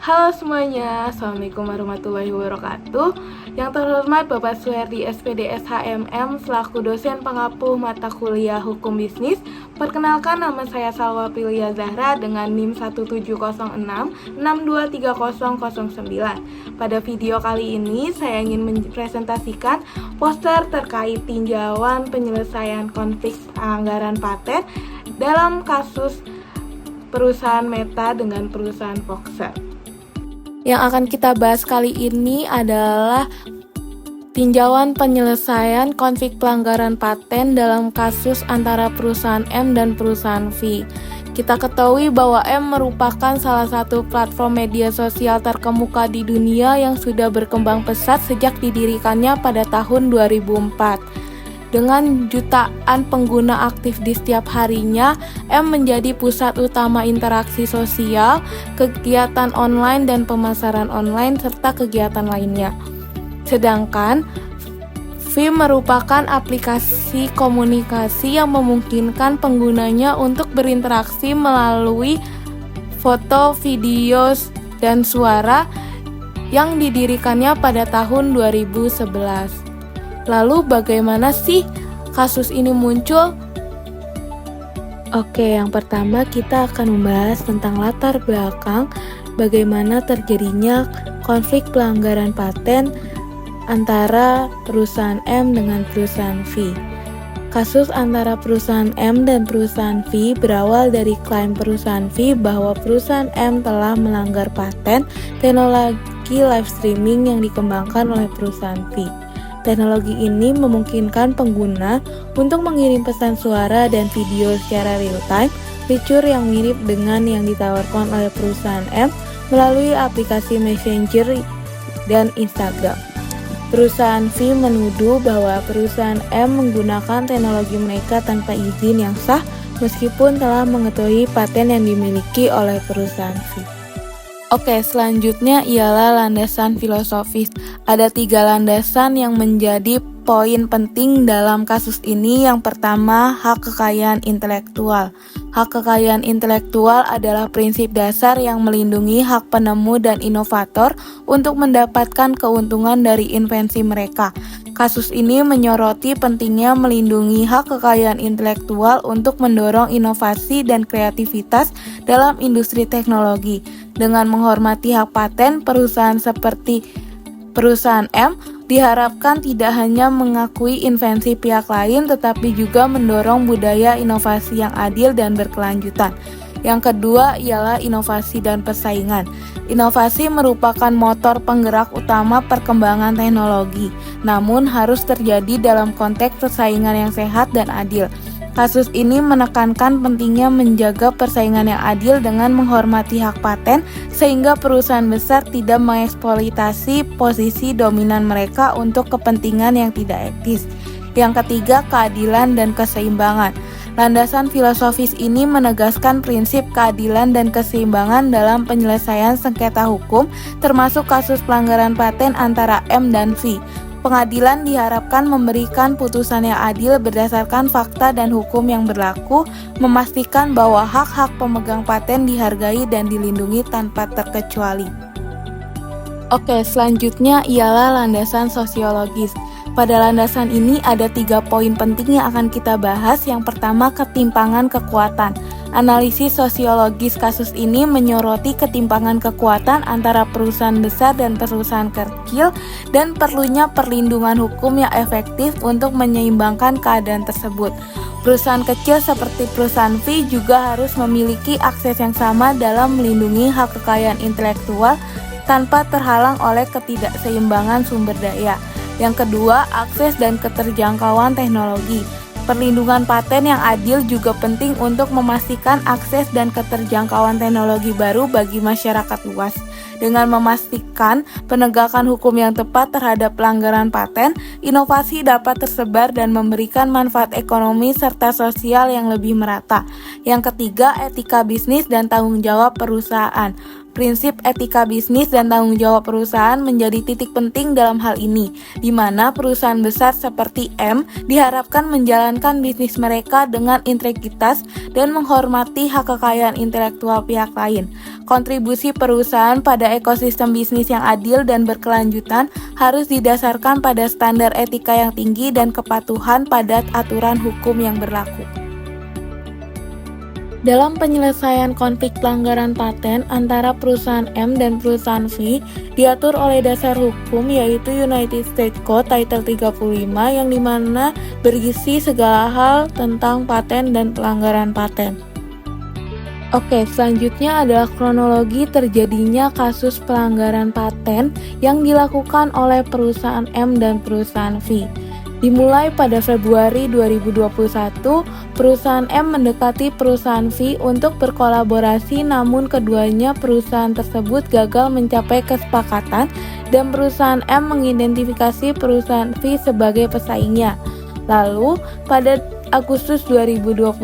Halo semuanya, Assalamualaikum warahmatullahi wabarakatuh. Yang terhormat Bapak Suherdi SPD SHMM selaku dosen pengapuh mata kuliah Hukum Bisnis. Perkenalkan, nama saya Salwa Prilia Zahra dengan NIM 1706623009. Pada video kali ini saya ingin mempresentasikan poster terkait tinjauan penyelesaian konflik anggaran paten dalam kasus perusahaan Meta dengan perusahaan Voxer. Yang akan kita bahas kali ini adalah tinjauan penyelesaian konflik pelanggaran paten dalam kasus antara perusahaan M dan perusahaan V. Kita ketahui bahwa M merupakan salah satu platform media sosial terkemuka di dunia yang sudah berkembang pesat sejak didirikannya pada tahun 2004. Dengan jutaan pengguna aktif di setiap harinya, M menjadi pusat utama interaksi sosial, kegiatan online dan pemasaran online, serta kegiatan lainnya. Sedangkan V merupakan aplikasi komunikasi yang memungkinkan penggunanya untuk berinteraksi melalui foto, video, dan suara yang didirikannya pada tahun 2011. Lalu bagaimana sih kasus ini muncul? Oke, yang pertama kita akan membahas tentang latar belakang bagaimana terjadinya konflik pelanggaran paten antara perusahaan M dengan perusahaan V. Kasus antara perusahaan M dan perusahaan V berawal dari klaim perusahaan V bahwa perusahaan M telah melanggar paten teknologi live streaming yang dikembangkan oleh perusahaan V. Teknologi ini memungkinkan pengguna untuk mengirim pesan suara dan video secara real-time, fitur yang mirip dengan yang ditawarkan oleh perusahaan M melalui aplikasi Messenger dan Instagram. Perusahaan V menuduh bahwa perusahaan M menggunakan teknologi mereka tanpa izin yang sah meskipun telah mengetahui paten yang dimiliki oleh perusahaan V. Oke, selanjutnya ialah landasan filosofis. Ada 3 landasan yang menjadi poin penting dalam kasus ini. Yang pertama, hak kekayaan intelektual. Hak kekayaan intelektual adalah prinsip dasar yang melindungi hak penemu dan inovator untuk mendapatkan keuntungan dari invensi mereka. Kasus ini menyoroti pentingnya melindungi hak kekayaan intelektual untuk mendorong inovasi dan kreativitas dalam industri teknologi. Dengan menghormati hak paten, perusahaan seperti perusahaan M diharapkan tidak hanya mengakui invensi pihak lain, tetapi juga mendorong budaya inovasi yang adil dan berkelanjutan. Yang kedua ialah inovasi dan persaingan. Inovasi merupakan motor penggerak utama perkembangan teknologi, namun harus terjadi dalam konteks persaingan yang sehat dan adil. Kasus ini menekankan pentingnya menjaga persaingan yang adil dengan menghormati hak paten, sehingga perusahaan besar tidak mengeksploitasi posisi dominan mereka untuk kepentingan yang tidak etis. Yang ketiga, keadilan dan keseimbangan. Landasan filosofis ini menegaskan prinsip keadilan dan keseimbangan dalam penyelesaian sengketa hukum, termasuk kasus pelanggaran paten antara M dan V. Pengadilan diharapkan memberikan putusan yang adil berdasarkan fakta dan hukum yang berlaku, memastikan bahwa hak-hak pemegang paten dihargai dan dilindungi tanpa terkecuali. Oke, selanjutnya ialah landasan sosiologis. Pada landasan ini ada 3 poin penting yang akan kita bahas. Yang pertama, ketimpangan kekuatan. Analisis sosiologis kasus ini menyoroti ketimpangan kekuatan antara perusahaan besar dan perusahaan kecil dan perlunya perlindungan hukum yang efektif untuk menyeimbangkan keadaan tersebut. Perusahaan kecil seperti perusahaan V juga harus memiliki akses yang sama dalam melindungi hak kekayaan intelektual tanpa terhalang oleh ketidakseimbangan sumber daya. Yang kedua, akses dan keterjangkauan teknologi. Perlindungan paten yang adil juga penting untuk memastikan akses dan keterjangkauan teknologi baru bagi masyarakat luas. Dengan memastikan penegakan hukum yang tepat terhadap pelanggaran paten, inovasi dapat tersebar dan memberikan manfaat ekonomi serta sosial yang lebih merata. Yang ketiga, etika bisnis dan tanggung jawab perusahaan. Prinsip etika bisnis dan tanggung jawab perusahaan menjadi titik penting dalam hal ini, di mana perusahaan besar seperti M diharapkan menjalankan bisnis mereka dengan integritas dan menghormati hak kekayaan intelektual pihak lain. Kontribusi perusahaan pada ekosistem bisnis yang adil dan berkelanjutan harus didasarkan pada standar etika yang tinggi dan kepatuhan pada aturan hukum yang berlaku. Dalam penyelesaian konflik pelanggaran paten antara perusahaan M dan perusahaan V, diatur oleh dasar hukum yaitu United States Code Title 35 yang dimana berisi segala hal tentang paten dan pelanggaran paten. Oke, selanjutnya adalah kronologi terjadinya kasus pelanggaran paten yang dilakukan oleh perusahaan M dan perusahaan V. Dimulai pada Februari 2021, perusahaan M mendekati perusahaan V untuk berkolaborasi, namun keduanya perusahaan tersebut gagal mencapai kesepakatan dan perusahaan M mengidentifikasi perusahaan V sebagai pesaingnya. Lalu, pada Agustus 2021,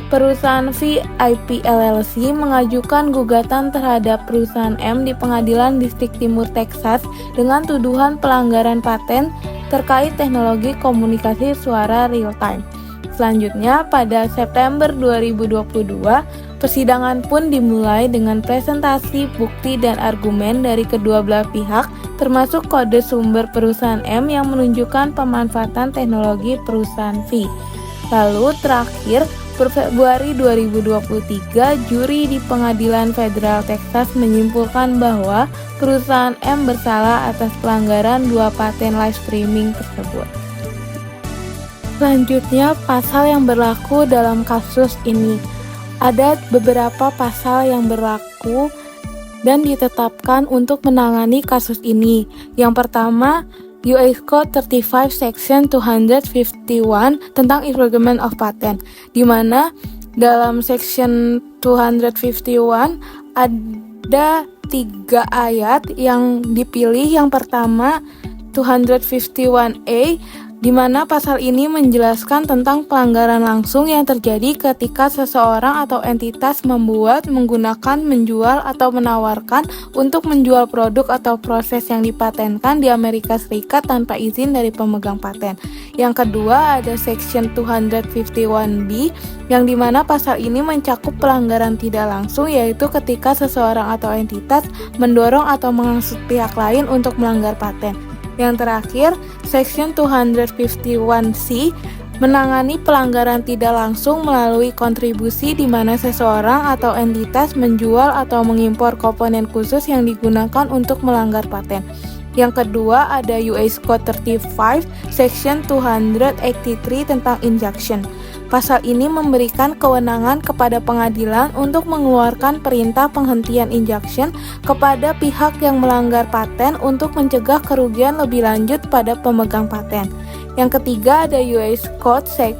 perusahaan VIP LLC mengajukan gugatan terhadap perusahaan M di Pengadilan Distrik Timur Texas dengan tuduhan pelanggaran paten terkait teknologi komunikasi suara real-time. Selanjutnya, pada September 2022, persidangan pun dimulai dengan presentasi bukti dan argumen dari kedua belah pihak, termasuk kode sumber perusahaan M yang menunjukkan pemanfaatan teknologi perusahaan V. Lalu terakhir, per Februari 2023, juri di Pengadilan Federal Texas menyimpulkan bahwa perusahaan M bersalah atas pelanggaran 2 paten live streaming tersebut. Selanjutnya, pasal yang berlaku dalam kasus ini. Ada beberapa pasal yang berlaku dan ditetapkan untuk menangani kasus ini. Yang pertama, US Code 35 Section 251 tentang infringement of patent, di mana dalam Section 251 ada 3 ayat yang dipilih. Yang pertama 251A, di mana pasal ini menjelaskan tentang pelanggaran langsung yang terjadi ketika seseorang atau entitas membuat, menggunakan, menjual, atau menawarkan untuk menjual produk atau proses yang dipatenkan di Amerika Serikat tanpa izin dari pemegang paten. Yang kedua ada Section 251B, yang dimana pasal ini mencakup pelanggaran tidak langsung, yaitu ketika seseorang atau entitas mendorong atau menghasut pihak lain untuk melanggar paten. Yang terakhir, Section 251C menangani pelanggaran tidak langsung melalui kontribusi, di mana seseorang atau entitas menjual atau mengimpor komponen khusus yang digunakan untuk melanggar paten. Yang kedua ada US Code 35 Section 283 tentang injunction. Pasal ini memberikan kewenangan kepada pengadilan untuk mengeluarkan perintah penghentian injunction kepada pihak yang melanggar paten untuk mencegah kerugian lebih lanjut pada pemegang paten. Yang ketiga ada US Code Section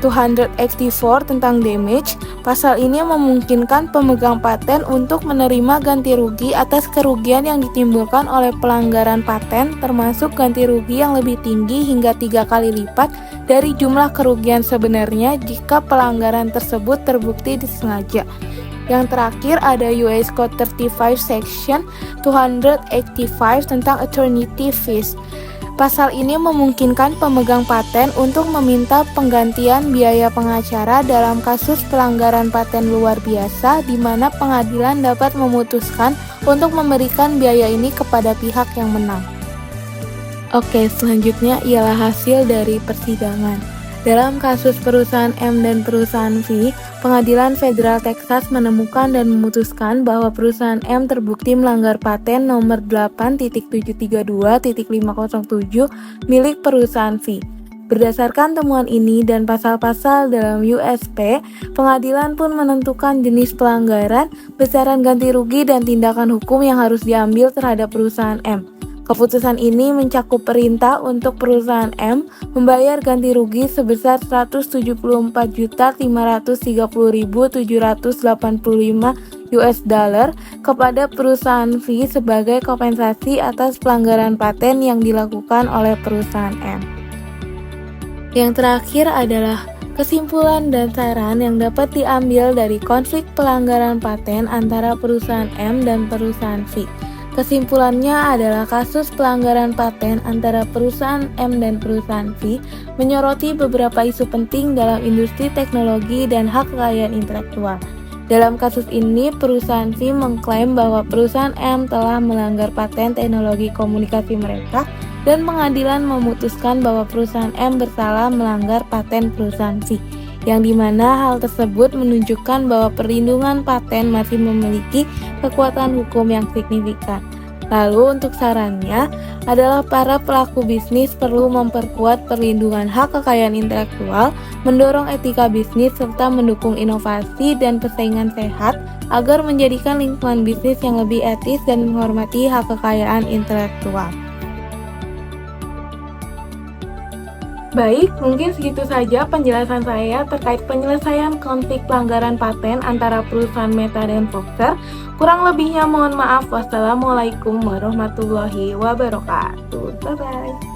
284 tentang damage. Pasal ini memungkinkan pemegang paten untuk menerima ganti rugi atas kerugian yang ditimbulkan oleh pelanggaran paten, termasuk ganti rugi yang lebih tinggi hingga 3 kali lipat dari jumlah kerugian sebenarnya jika pelanggaran tersebut terbukti disengaja. Yang terakhir ada US Code 35 Section 285 tentang attorney fees. Pasal ini memungkinkan pemegang paten untuk meminta penggantian biaya pengacara dalam kasus pelanggaran paten luar biasa, di mana pengadilan dapat memutuskan untuk memberikan biaya ini kepada pihak yang menang. Oke, selanjutnya ialah hasil dari persidangan. Dalam kasus perusahaan M dan perusahaan V, Pengadilan Federal Texas menemukan dan memutuskan bahwa perusahaan M terbukti melanggar paten nomor 8.732.507 milik perusahaan V. Berdasarkan temuan ini dan pasal-pasal dalam USP, pengadilan pun menentukan jenis pelanggaran, besaran ganti rugi, dan tindakan hukum yang harus diambil terhadap perusahaan M. Keputusan ini mencakup perintah untuk perusahaan M membayar ganti rugi sebesar $174.530.785 kepada perusahaan V sebagai kompensasi atas pelanggaran paten yang dilakukan oleh perusahaan M. Yang terakhir adalah Kesimpulan dan saran yang dapat diambil dari konflik pelanggaran paten antara perusahaan M dan perusahaan V. Kesimpulannya adalah kasus pelanggaran paten antara perusahaan M dan perusahaan V menyoroti beberapa isu penting dalam industri teknologi dan hak kekayaan intelektual. Dalam kasus ini, perusahaan V mengklaim bahwa perusahaan M telah melanggar paten teknologi komunikasi mereka dan pengadilan memutuskan bahwa perusahaan M bersalah melanggar paten perusahaan V, yang dimana hal tersebut menunjukkan bahwa perlindungan paten masih memiliki kekuatan hukum yang signifikan. Lalu untuk sarannya adalah para pelaku bisnis perlu memperkuat perlindungan hak kekayaan intelektual, mendorong etika bisnis, serta mendukung inovasi dan persaingan sehat agar menjadikan lingkungan bisnis yang lebih etis dan menghormati hak kekayaan intelektual. Baik, mungkin segitu saja penjelasan saya terkait penyelesaian konflik pelanggaran paten antara perusahaan Meta dan Voxer. Kurang lebihnya mohon maaf. Wassalamualaikum warahmatullahi wabarakatuh. Bye-bye.